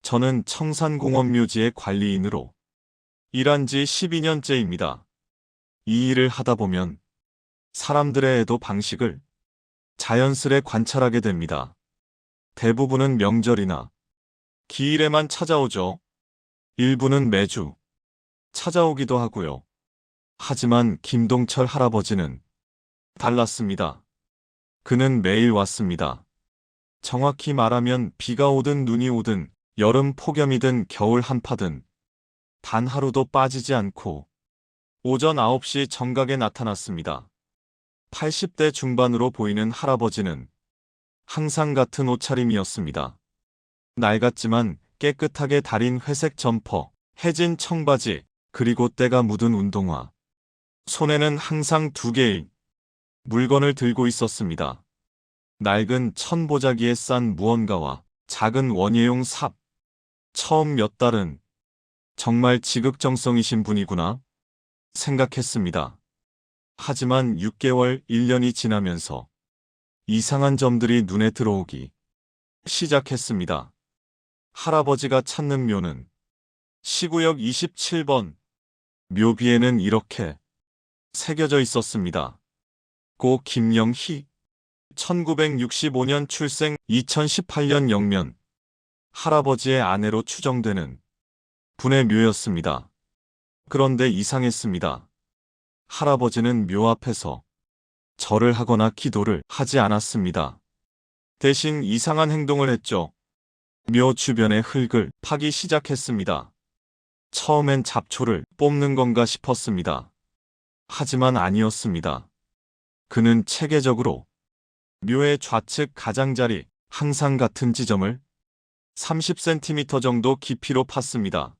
저는 청산공원묘지의 관리인으로 일한 지 12년째입니다. 이 일을 하다 보면 사람들의 애도 방식을 자연스레 관찰하게 됩니다. 대부분은 명절이나 기일에만 찾아오죠. 일부는 매주 찾아오기도 하고요. 하지만 김동철 할아버지는 달랐습니다. 그는 매일 왔습니다. 정확히 말하면 비가 오든 눈이 오든 여름 폭염이든 겨울 한파든 단 하루도 빠지지 않고 오전 9시 정각에 나타났습니다. 80대 중반으로 보이는 할아버지는 항상 같은 옷차림이었습니다. 낡았지만 깨끗하게 달인 회색 점퍼, 해진 청바지, 그리고 때가 묻은 운동화. 손에는 항상 두 개의 물건을 들고 있었습니다. 낡은 천보자기에 싼 무언가와 작은 원예용 삽. 처음 몇 달은 정말 지극정성이신 분이구나 생각했습니다. 하지만 6개월, 1년이 지나면서 이상한 점들이 눈에 들어오기 시작했습니다. 할아버지가 찾는 묘는 시구역 27번. 묘비에는 이렇게 새겨져 있었습니다. 고 김영희 1965년 출생 2018년 영면 할아버지의 아내로 추정되는 분의 묘였습니다. 그런데 이상했습니다. 할아버지는 묘 앞에서 절을 하거나 기도를 하지 않았습니다. 대신 이상한 행동을 했죠. 묘 주변의 흙을 파기 시작했습니다. 처음엔 잡초를 뽑는 건가 싶었습니다. 하지만 아니었습니다. 그는 체계적으로 묘의 좌측 가장자리 항상 같은 지점을 30cm 정도 깊이로 팠습니다.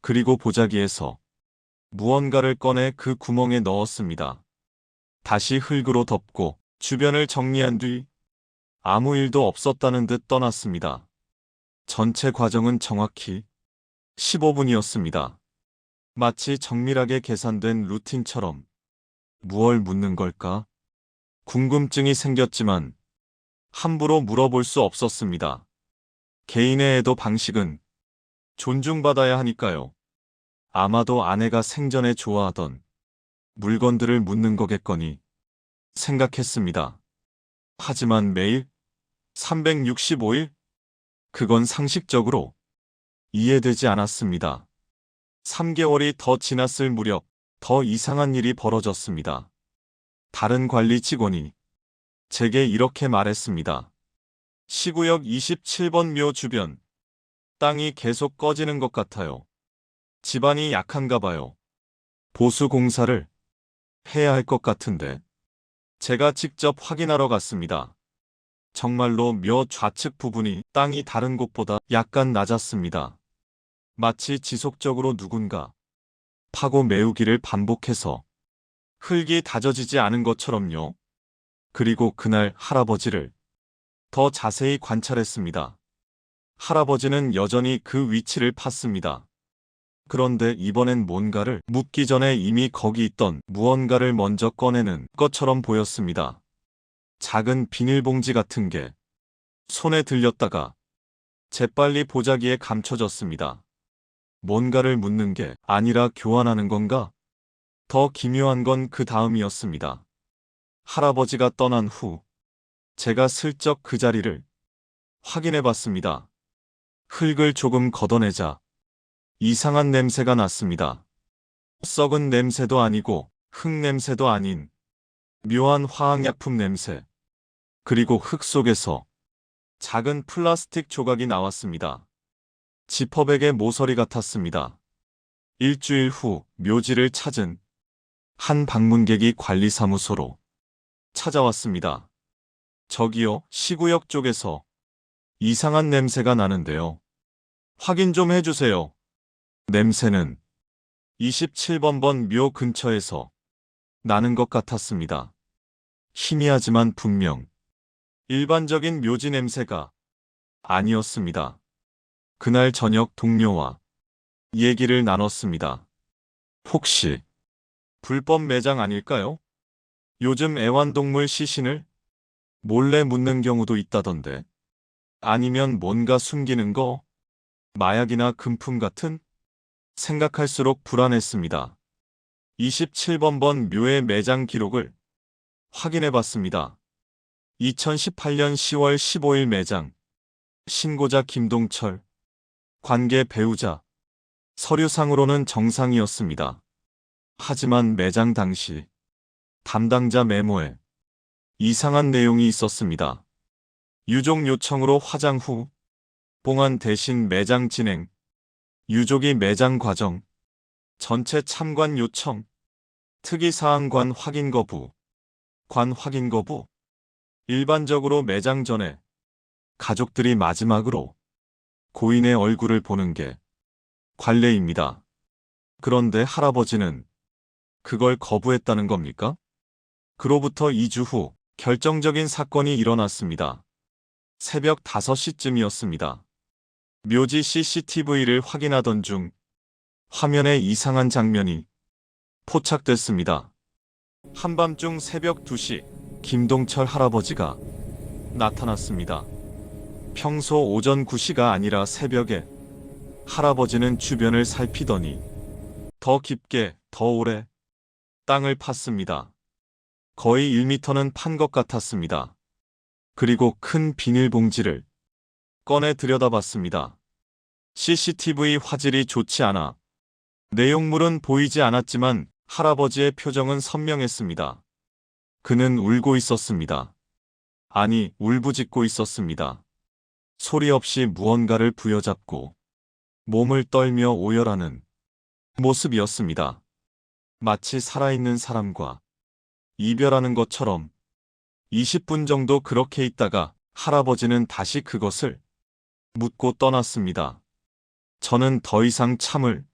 그리고 보자기에서 무언가를 꺼내 그 구멍에 넣었습니다. 다시 흙으로 덮고 주변을 정리한 뒤 아무 일도 없었다는 듯 떠났습니다. 전체 과정은 정확히 15분이었습니다. 마치 정밀하게 계산된 루틴처럼. 무얼 묻는 걸까? 궁금증이 생겼지만 함부로 물어볼 수 없었습니다. 개인의 애도 방식은 존중받아야 하니까요. 아마도 아내가 생전에 좋아하던 물건들을 묻는 거겠거니 생각했습니다. 하지만 매일 365일? 그건 상식적으로 이해되지 않았습니다. 3개월이 더 지났을 무렵 더 이상한 일이 벌어졌습니다. 다른 관리 직원이 제게 이렇게 말했습니다. 시구역 27번 묘 주변 땅이 계속 꺼지는 것 같아요. 집안이 약한가 봐요. 보수 공사를 해야 할 것 같은데. 제가 직접 확인하러 갔습니다. 정말로 묘 좌측 부분이 땅이 다른 곳보다 약간 낮았습니다. 마치 지속적으로 누군가 파고 메우기를 반복해서 흙이 다져지지 않은 것처럼요. 그리고 그날 할아버지를 더 자세히 관찰했습니다. 할아버지는 여전히 그 위치를 팠습니다. 그런데 이번엔 뭔가를 묻기 전에 이미 거기 있던 무언가를 먼저 꺼내는 것처럼 보였습니다. 작은 비닐봉지 같은 게 손에 들렸다가 재빨리 보자기에 감춰졌습니다. 뭔가를 묻는 게 아니라 교환하는 건가? 더 기묘한 건 그 다음이었습니다. 할아버지가 떠난 후 제가 슬쩍 그 자리를 확인해 봤습니다. 흙을 조금 걷어내자 이상한 냄새가 났습니다. 썩은 냄새도 아니고 흙 냄새도 아닌 묘한 화학약품 냄새. 그리고 흙 속에서 작은 플라스틱 조각이 나왔습니다. 지퍼백의 모서리 같았습니다. 일주일 후 묘지를 찾은 한 방문객이 관리사무소로 찾아왔습니다. 저기요, 시구역 쪽에서 이상한 냄새가 나는데요. 확인 좀 해주세요. 냄새는 27번 묘 근처에서 나는 것 같았습니다. 희미하지만 분명 일반적인 묘지 냄새가 아니었습니다. 그날 저녁 동료와 얘기를 나눴습니다. 혹시 불법 매장 아닐까요? 요즘 애완동물 시신을 몰래 묻는 경우도 있다던데. 아니면 뭔가 숨기는 거? 마약이나 금품 같은? 생각할수록 불안했습니다. 27번 묘의 매장 기록을 확인해 봤습니다. 2018년 10월 15일 매장. 신고자 김동철. 관계 배우자. 서류상으로는 정상이었습니다. 하지만 매장 당시 담당자 메모에 이상한 내용이 있었습니다. 유족 요청으로 화장 후 봉안 대신 매장 진행, 유족이 매장 과정, 전체 참관 요청, 특이사항 관 확인 거부, 관 확인 거부. 일반적으로 매장 전에 가족들이 마지막으로 고인의 얼굴을 보는 게 관례입니다. 그런데 할아버지는 그걸 거부했다는 겁니까? 그로부터 2주 후 결정적인 사건이 일어났습니다. 새벽 5시쯤이었습니다. 묘지 CCTV를 확인하던 중 화면에 이상한 장면이 포착됐습니다. 한밤중 새벽 2시 김동철 할아버지가 나타났습니다. 평소 오전 9시가 아니라 새벽에 할아버지는 주변을 살피더니 더 깊게, 더 오래 땅을 팠습니다. 거의 1m는 판 것 같았습니다. 그리고 큰 비닐봉지를 꺼내 들여다봤습니다. CCTV 화질이 좋지 않아 내용물은 보이지 않았지만 할아버지의 표정은 선명했습니다. 그는 울고 있었습니다. 아니, 울부짖고 있었습니다. 소리 없이 무언가를 부여잡고 몸을 떨며 오열하는 모습이었습니다. 마치 살아있는 사람과 이별하는 것처럼 20분 정도 그렇게 있다가 할아버지는 다시 그것을 묻고 떠났습니다. 저는 더 이상 참을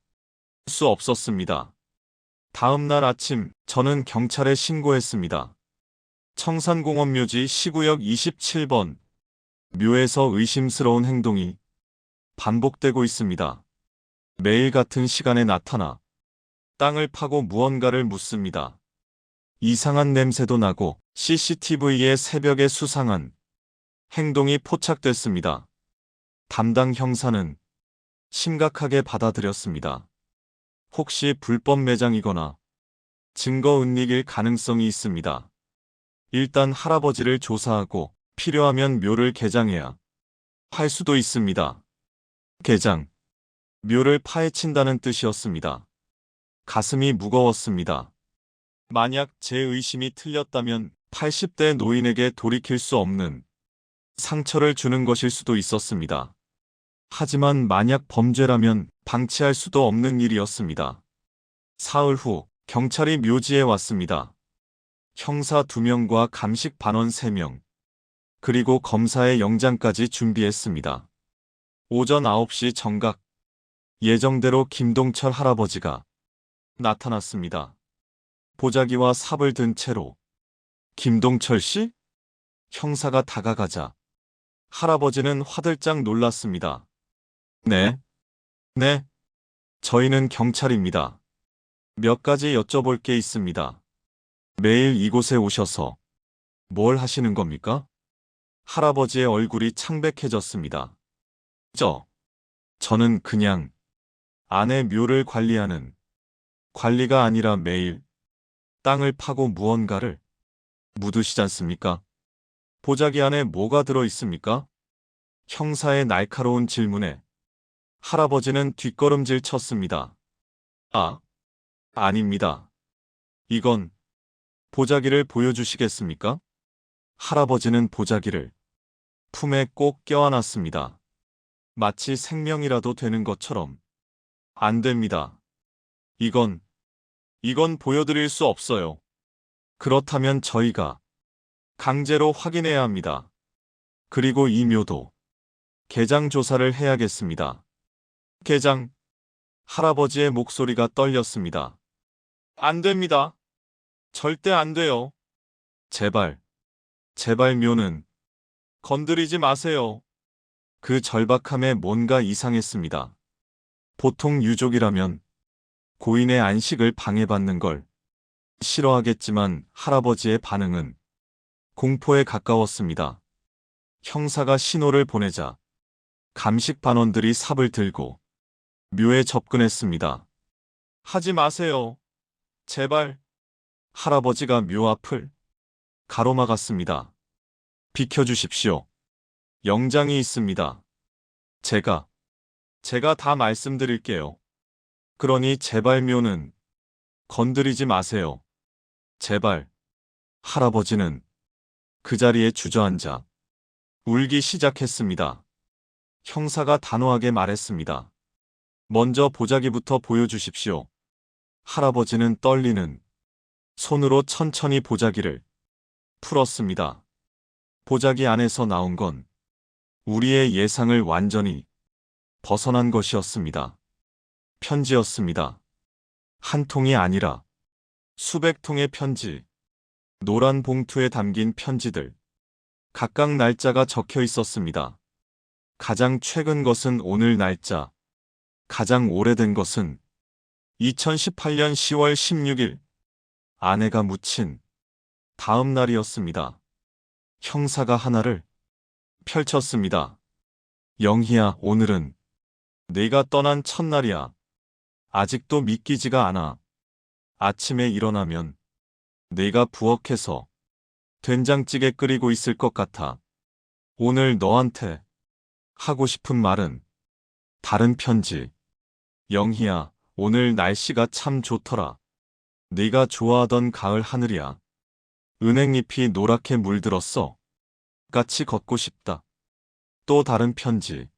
수 없었습니다. 다음 날 아침 저는 경찰에 신고했습니다. 청산공원묘지 시구역 27번. 묘에서 의심스러운 행동이 반복되고 있습니다. 매일 같은 시간에 나타나 땅을 파고 무언가를 묻습니다. 이상한 냄새도 나고 CCTV에 새벽에 수상한 행동이 포착됐습니다. 담당 형사는 심각하게 받아들였습니다. 혹시 불법 매장이거나 증거 은닉일 가능성이 있습니다. 일단 할아버지를 조사하고 필요하면 묘를 개장해야 할 수도 있습니다. 개장. 묘를 파헤친다는 뜻이었습니다. 가슴이 무거웠습니다. 만약 제 의심이 틀렸다면 80대 노인에게 돌이킬 수 없는 상처를 주는 것일 수도 있었습니다. 하지만 만약 범죄라면 방치할 수도 없는 일이었습니다. 사흘 후 경찰이 묘지에 왔습니다. 형사 2명과 감식 반원 3명, 그리고 검사의 영장까지 준비했습니다. 오전 9시 정각. 예정대로 김동철 할아버지가 나타났습니다. 보자기와 삽을 든 채로. 김동철 씨? 형사가 다가가자 할아버지는 화들짝 놀랐습니다. 네? 네? 저희는 경찰입니다. 몇 가지 여쭤볼 게 있습니다. 매일 이곳에 오셔서 뭘 하시는 겁니까? 할아버지의 얼굴이 창백해졌습니다. 저는 그냥 아내 묘를 관리하는 관리가 아니라 매일 땅을 파고 무언가를 묻으시지 않습니까? 보자기 안에 뭐가 들어 있습니까? 형사의 날카로운 질문에 할아버지는 뒷걸음질 쳤습니다. 아닙니다. 이건 보자기를 보여주시겠습니까? 할아버지는 보자기를 품에 꼭 껴안았습니다. 마치 생명이라도 되는 것처럼. 안 됩니다. 이건 보여드릴 수 없어요. 그렇다면 저희가 강제로 확인해야 합니다. 그리고 이 묘도 개장 조사를 해야겠습니다. 개장. 할아버지의 목소리가 떨렸습니다. 안 됩니다. 절대 안 돼요. 제발 묘는 건드리지 마세요. 그 절박함에 뭔가 이상했습니다. 보통 유족이라면 고인의 안식을 방해받는 걸 싫어하겠지만 할아버지의 반응은 공포에 가까웠습니다. 형사가 신호를 보내자 감식 반원들이 삽을 들고 묘에 접근했습니다. 하지 마세요. 제발. 할아버지가 묘 앞을 가로막았습니다. 비켜주십시오. 영장이 있습니다. 제가 다 말씀드릴게요. 그러니 제발 묘는 건드리지 마세요. 제발. 할아버지는 그 자리에 주저앉아 울기 시작했습니다. 형사가 단호하게 말했습니다. 먼저 보자기부터 보여주십시오. 할아버지는 떨리는 손으로 천천히 보자기를 풀었습니다. 보자기 안에서 나온 건 우리의 예상을 완전히 벗어난 것이었습니다. 편지였습니다. 한 통이 아니라 수백 통의 편지, 노란 봉투에 담긴 편지들, 각각 날짜가 적혀 있었습니다. 가장 최근 것은 오늘 날짜, 가장 오래된 것은 2018년 10월 16일, 아내가 묻힌 다음 날이었습니다. 형사가 하나를 펼쳤습니다. 영희야, 오늘은 네가 떠난 첫날이야. 아직도 믿기지가 않아. 아침에 일어나면 네가 부엌에서 된장찌개 끓이고 있을 것 같아. 오늘 너한테 하고 싶은 말은 다른 편지. 영희야, 오늘 날씨가 참 좋더라. 네가 좋아하던 가을 하늘이야. 은행잎이 노랗게 물들었어. 같이 걷고 싶다. 또 다른 편지.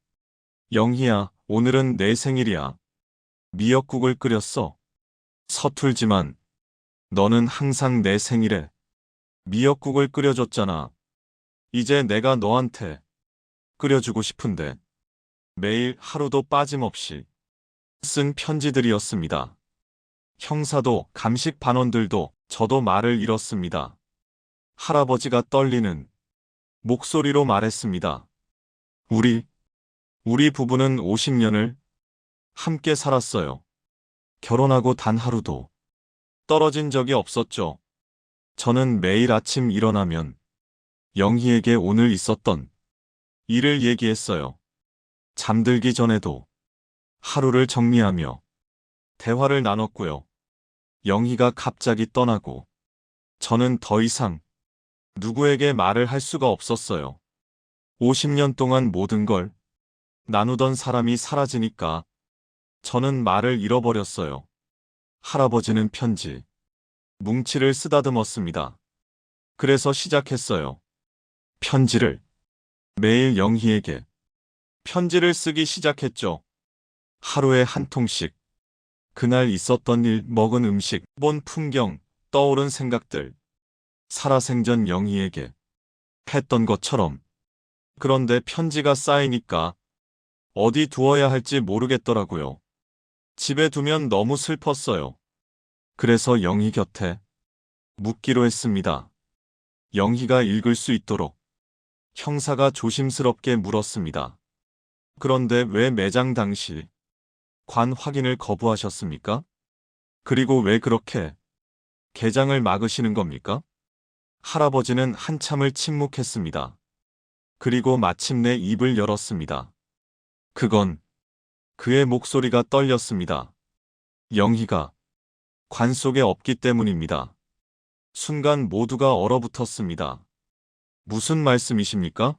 영희야, 오늘은 내 생일이야. 미역국을 끓였어. 서툴지만 너는 항상 내 생일에 미역국을 끓여줬잖아. 이제 내가 너한테 끓여주고 싶은데. 매일 하루도 빠짐없이 쓴 편지들이었습니다. 형사도 감식 반원들도 저도 말을 잃었습니다. 할아버지가 떨리는 목소리로 말했습니다. 우리 부부는 50년을 함께 살았어요. 결혼하고 단 하루도 떨어진 적이 없었죠. 저는 매일 아침 일어나면 영희에게 오늘 있었던 일을 얘기했어요. 잠들기 전에도 하루를 정리하며 대화를 나눴고요. 영희가 갑자기 떠나고 저는 더 이상 누구에게 말을 할 수가 없었어요. 50년 동안 모든 걸 나누던 사람이 사라지니까 저는 말을 잃어버렸어요. 할아버지는 편지, 뭉치를 쓰다듬었습니다. 그래서 시작했어요. 편지를 매일 영희에게 편지를 쓰기 시작했죠. 하루에 한 통씩. 그날 있었던 일, 먹은 음식, 본 풍경, 떠오른 생각들. 살아생전 영희에게 했던 것처럼. 그런데 편지가 쌓이니까 어디 두어야 할지 모르겠더라고요. 집에 두면 너무 슬펐어요. 그래서 영희 곁에 묻기로 했습니다. 영희가 읽을 수 있도록. 형사가 조심스럽게 물었습니다. 그런데 왜 매장 당시 관 확인을 거부하셨습니까? 그리고 왜 그렇게 개장을 막으시는 겁니까? 할아버지는 한참을 침묵했습니다. 그리고 마침내 입을 열었습니다. 그건 그의 목소리가 떨렸습니다. 영희가 관 속에 없기 때문입니다. 순간 모두가 얼어붙었습니다. 무슨 말씀이십니까?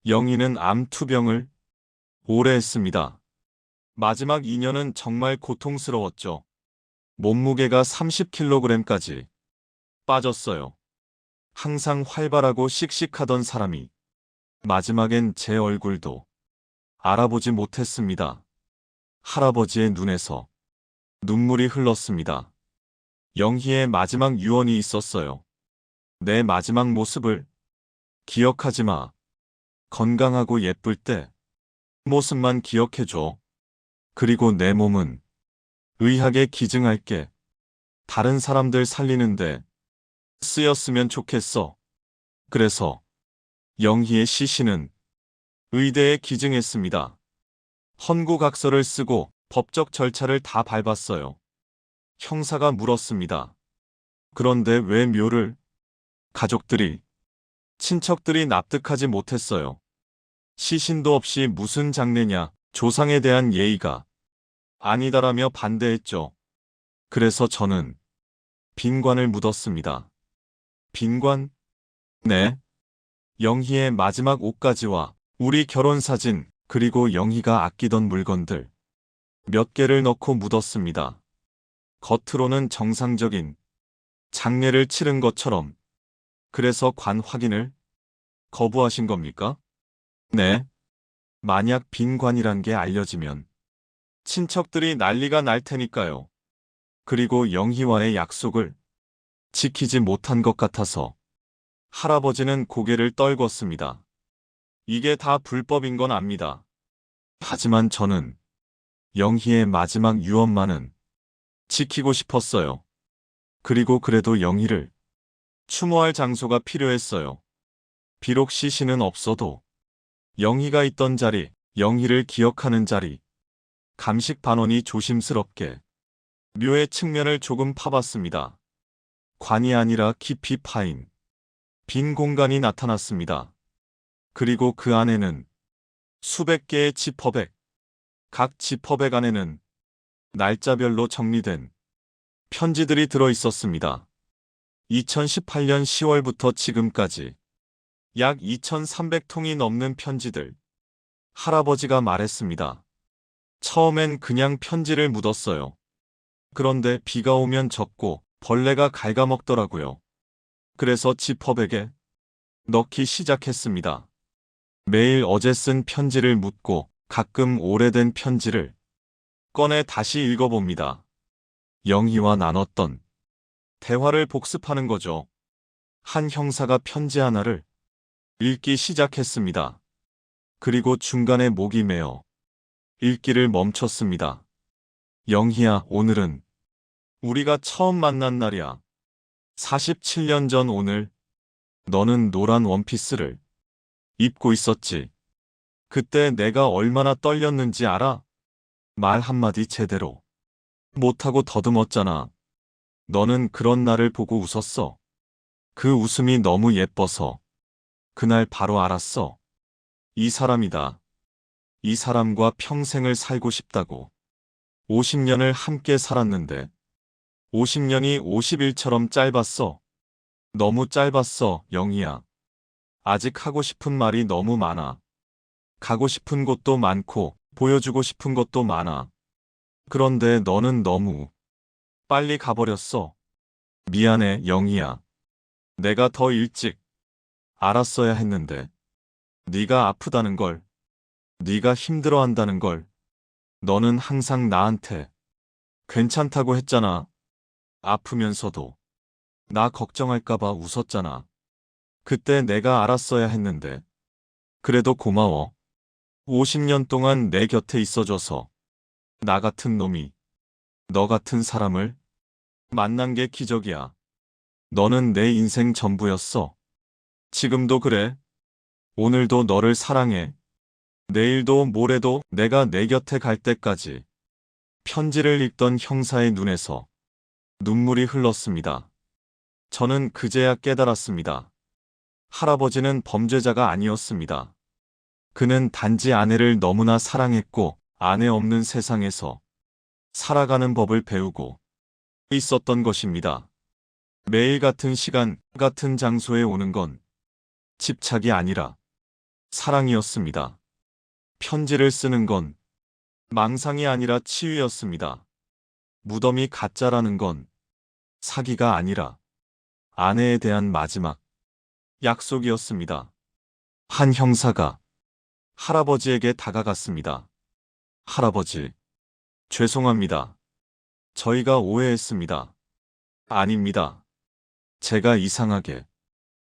영희는 암 투병을 오래 했습니다. 마지막 2년은 정말 고통스러웠죠. 몸무게가 30kg까지 빠졌어요. 항상 활발하고 씩씩하던 사람이 마지막엔 제 얼굴도 알아보지 못했습니다. 할아버지의 눈에서 눈물이 흘렀습니다. 영희의 마지막 유언이 있었어요. 내 마지막 모습을 기억하지 마. 건강하고 예쁠 때 모습만 기억해줘. 그리고 내 몸은 의학에 기증할게. 다른 사람들 살리는데 쓰였으면 좋겠어. 그래서 영희의 시신은 의대에 기증했습니다. 헌구각서를 쓰고 법적 절차를 다 밟았어요. 형사가 물었습니다. 그런데 왜 묘를? 가족들이, 친척들이 납득하지 못했어요. 시신도 없이 무슨 장례냐, 조상에 대한 예의가 아니다라며 반대했죠. 그래서 저는 빈관을 묻었습니다. 빈관? 네. 영희의 마지막 옷가지와 우리 결혼사진, 그리고 영희가 아끼던 물건들 몇 개를 넣고 묻었습니다. 겉으로는 정상적인 장례를 치른 것처럼. 그래서 관 확인을 거부하신 겁니까? 네. 만약 빈관이란 게 알려지면 친척들이 난리가 날 테니까요. 그리고 영희와의 약속을 지키지 못한 것 같아서 할아버지는 고개를 떨궜습니다. 이게 다 불법인 건 압니다. 하지만 저는 영희의 마지막 유언만은 지키고 싶었어요. 그리고 그래도 영희를 추모할 장소가 필요했어요. 비록 시신은 없어도 영희가 있던 자리, 영희를 기억하는 자리. 감식 반원이 조심스럽게 묘의 측면을 조금 파봤습니다. 관이 아니라 깊이 파인 빈 공간이 나타났습니다. 그리고 그 안에는 수백 개의 지퍼백, 각 지퍼백 안에는 날짜별로 정리된 편지들이 들어 있었습니다. 2018년 10월부터 지금까지 약 2,300통이 넘는 편지들. 할아버지가 말했습니다. 처음엔 그냥 편지를 묻었어요. 그런데 비가 오면 젖고 벌레가 갉아먹더라고요. 그래서 지퍼백에 넣기 시작했습니다. 매일 어제 쓴 편지를 묻고 가끔 오래된 편지를 꺼내 다시 읽어봅니다. 영희와 나눴던 대화를 복습하는 거죠. 한 형사가 편지 하나를 읽기 시작했습니다. 그리고 중간에 목이 메어 읽기를 멈췄습니다. 영희야, 오늘은 우리가 처음 만난 날이야. 47년 전 오늘 너는 노란 원피스를 입고 있었지. 그때 내가 얼마나 떨렸는지 알아? 말 한마디 제대로 못하고 더듬었잖아. 너는 그런 나를 보고 웃었어. 그 웃음이 너무 예뻐서 그날 바로 알았어. 이 사람이다. 이 사람과 평생을 살고 싶다고. 50년을 함께 살았는데 50년이 50일처럼 짧았어. 너무 짧았어, 영희야. 아직 하고 싶은 말이 너무 많아. 가고 싶은 곳도 많고 보여주고 싶은 것도 많아. 그런데 너는 너무 빨리 가버렸어. 미안해, 영희야. 내가 더 일찍 알았어야 했는데. 네가 아프다는 걸, 네가 힘들어한다는 걸, 너는 항상 나한테 괜찮다고 했잖아. 아프면서도 나 걱정할까봐 웃었잖아. 그때 내가 알았어야 했는데. 그래도 고마워. 50년 동안 내 곁에 있어줘서. 나 같은 놈이 너 같은 사람을 만난 게 기적이야. 너는 내 인생 전부였어. 지금도 그래. 오늘도 너를 사랑해. 내일도 모레도 내가 내 곁에 갈 때까지. 편지를 읽던 형사의 눈에서 눈물이 흘렀습니다. 저는 그제야 깨달았습니다. 할아버지는 범죄자가 아니었습니다. 그는 단지 아내를 너무나 사랑했고 아내 없는 세상에서 살아가는 법을 배우고 있었던 것입니다. 매일 같은 시간, 같은 장소에 오는 건 집착이 아니라 사랑이었습니다. 편지를 쓰는 건 망상이 아니라 치유였습니다. 무덤이 가짜라는 건 사기가 아니라 아내에 대한 마지막 약속이었습니다. 한 형사가 할아버지에게 다가갔습니다. 할아버지, 죄송합니다. 저희가 오해했습니다. 아닙니다. 제가 이상하게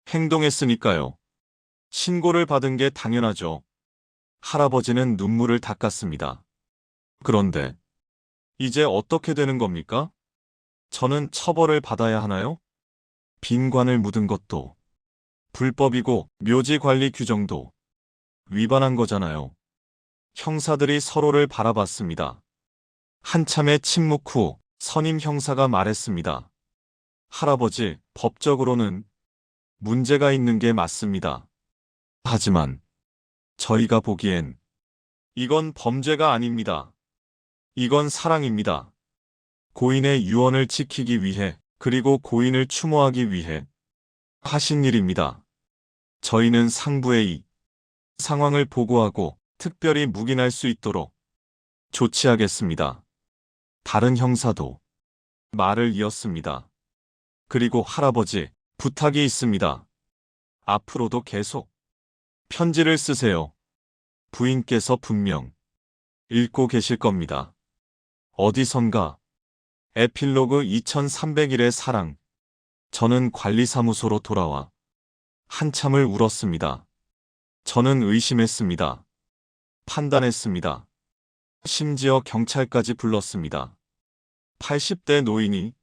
행동했으니까요. 신고를 받은 게 당연하죠. 할아버지는 눈물을 닦았습니다. 그런데 이제 어떻게 되는 겁니까? 저는 처벌을 받아야 하나요? 빈관을 묻은 것도 불법이고 묘지 관리 규정도 위반한 거잖아요. 형사들이 서로를 바라봤습니다. 한참의 침묵 후 선임 형사가 말했습니다. 할아버지, 법적으로는 문제가 있는 게 맞습니다. 하지만 저희가 보기엔 이건 범죄가 아닙니다. 이건 사랑입니다. 고인의 유언을 지키기 위해 그리고 고인을 추모하기 위해 하신 일입니다. 저희는 상부에 이 상황을 보고하고 특별히 묵인할 수 있도록 조치하겠습니다. 다른 형사도 말을 이었습니다. 그리고 할아버지, 부탁이 있습니다. 앞으로도 계속 편지를 쓰세요. 부인께서 분명 읽고 계실 겁니다. 어디선가 에필로그 2300일의 사랑. 저는 관리사무소로 돌아와 한참을 울었습니다. 저는 의심했습니다. 판단했습니다. 심지어 경찰까지 불렀습니다. 80대 노인이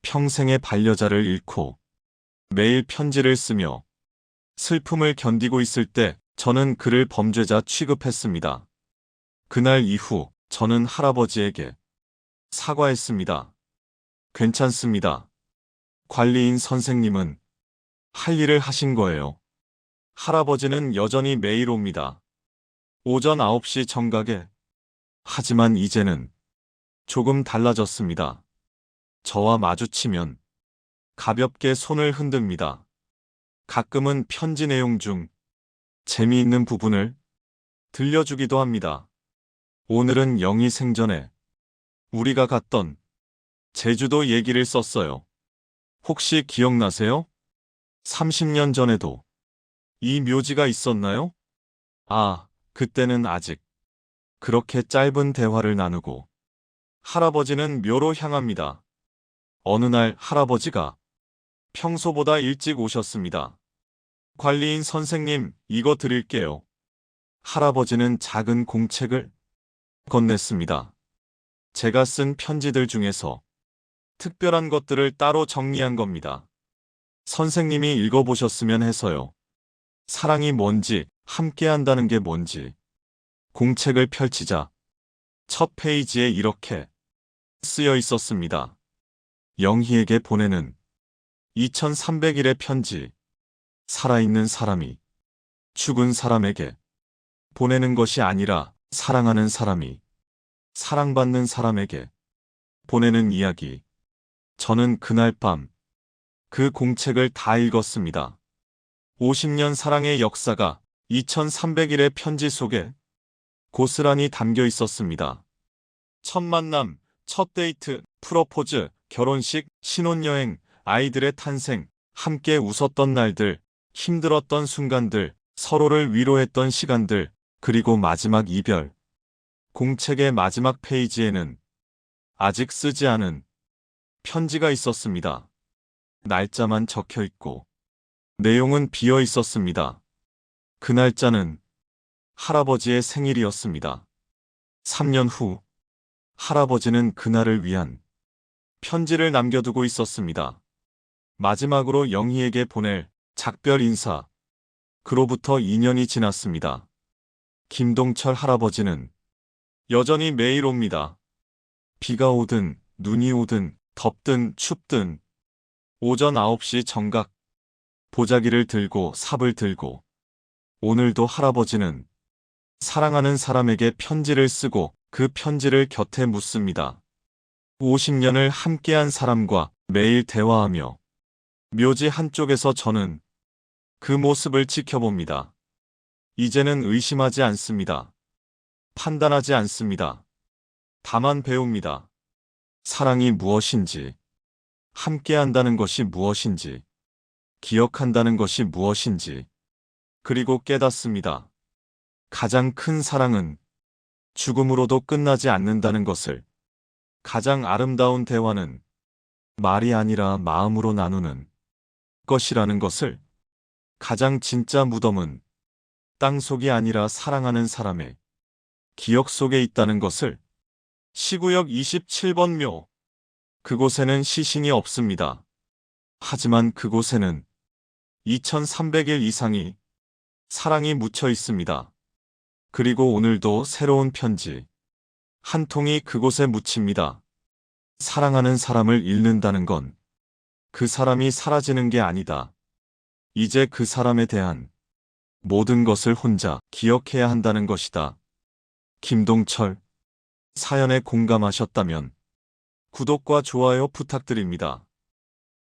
평생의 반려자를 잃고 매일 편지를 쓰며 슬픔을 견디고 있을 때 저는 그를 범죄자 취급했습니다. 그날 이후 저는 할아버지에게 사과했습니다. 괜찮습니다. 관리인 선생님은 할 일을 하신 거예요. 할아버지는 여전히 매일 옵니다. 오전 9시 정각에. 하지만 이제는 조금 달라졌습니다. 저와 마주치면 가볍게 손을 흔듭니다. 가끔은 편지 내용 중 재미있는 부분을 들려주기도 합니다. 오늘은 영희 생전에 우리가 갔던 제주도 얘기를 썼어요. 혹시 기억나세요? 30년 전에도 이 묘지가 있었나요? 아, 그때는 아직 그렇게 짧은 대화를 나누고 할아버지는 묘로 향합니다. 어느 날 할아버지가 평소보다 일찍 오셨습니다. 관리인 선생님, 이거 드릴게요. 할아버지는 작은 공책을 건넸습니다. 제가 쓴 편지들 중에서 특별한 것들을 따로 정리한 겁니다. 선생님이 읽어보셨으면 해서요. 사랑이 뭔지, 함께한다는 게 뭔지. 공책을 펼치자 첫 페이지에 이렇게 쓰여 있었습니다. 영희에게 보내는 2300일의 편지. 살아있는 사람이 죽은 사람에게 보내는 것이 아니라 사랑하는 사람이 사랑받는 사람에게 보내는 이야기. 저는 그날 밤 그 공책을 다 읽었습니다. 50년 사랑의 역사가 2300일의 편지 속에 고스란히 담겨 있었습니다. 첫 만남, 첫 데이트, 프로포즈, 결혼식, 신혼여행, 아이들의 탄생, 함께 웃었던 날들, 힘들었던 순간들, 서로를 위로했던 시간들, 그리고 마지막 이별. 공책의 마지막 페이지에는 아직 쓰지 않은 편지가 있었습니다. 날짜만 적혀 있고 내용은 비어 있었습니다. 그 날짜는 할아버지의 생일이었습니다. 3년 후 할아버지는 그날을 위한 편지를 남겨두고 있었습니다. 마지막으로 영희에게 보낼 작별 인사. 그로부터 2년이 지났습니다. 김동철 할아버지는 여전히 매일 옵니다. 비가 오든 눈이 오든 덥든 춥든 오전 9시 정각 보자기를 들고 삽을 들고 오늘도 할아버지는 사랑하는 사람에게 편지를 쓰고 그 편지를 곁에 묻습니다. 50년을 함께한 사람과 매일 대화하며 묘지 한쪽에서 저는 그 모습을 지켜봅니다. 이제는 의심하지 않습니다. 판단하지 않습니다. 다만 배웁니다. 사랑이 무엇인지, 함께한다는 것이 무엇인지, 기억한다는 것이 무엇인지, 그리고 깨닫습니다. 가장 큰 사랑은 죽음으로도 끝나지 않는다는 것을. 가장 아름다운 대화는 말이 아니라 마음으로 나누는 것이라는 것을. 가장 진짜 무덤은 땅속이 아니라 사랑하는 사람의 기억 속에 있다는 것을. 시구역 27번 묘. 그곳에는 시신이 없습니다. 하지만 그곳에는 2300일 이상이 사랑이 묻혀 있습니다. 그리고 오늘도 새로운 편지 한 통이 그곳에 묻힙니다. 사랑하는 사람을 잃는다는 건 그 사람이 사라지는 게 아니다. 이제 그 사람에 대한 모든 것을 혼자 기억해야 한다는 것이다. 김동철. 사연에 공감하셨다면 구독과 좋아요 부탁드립니다.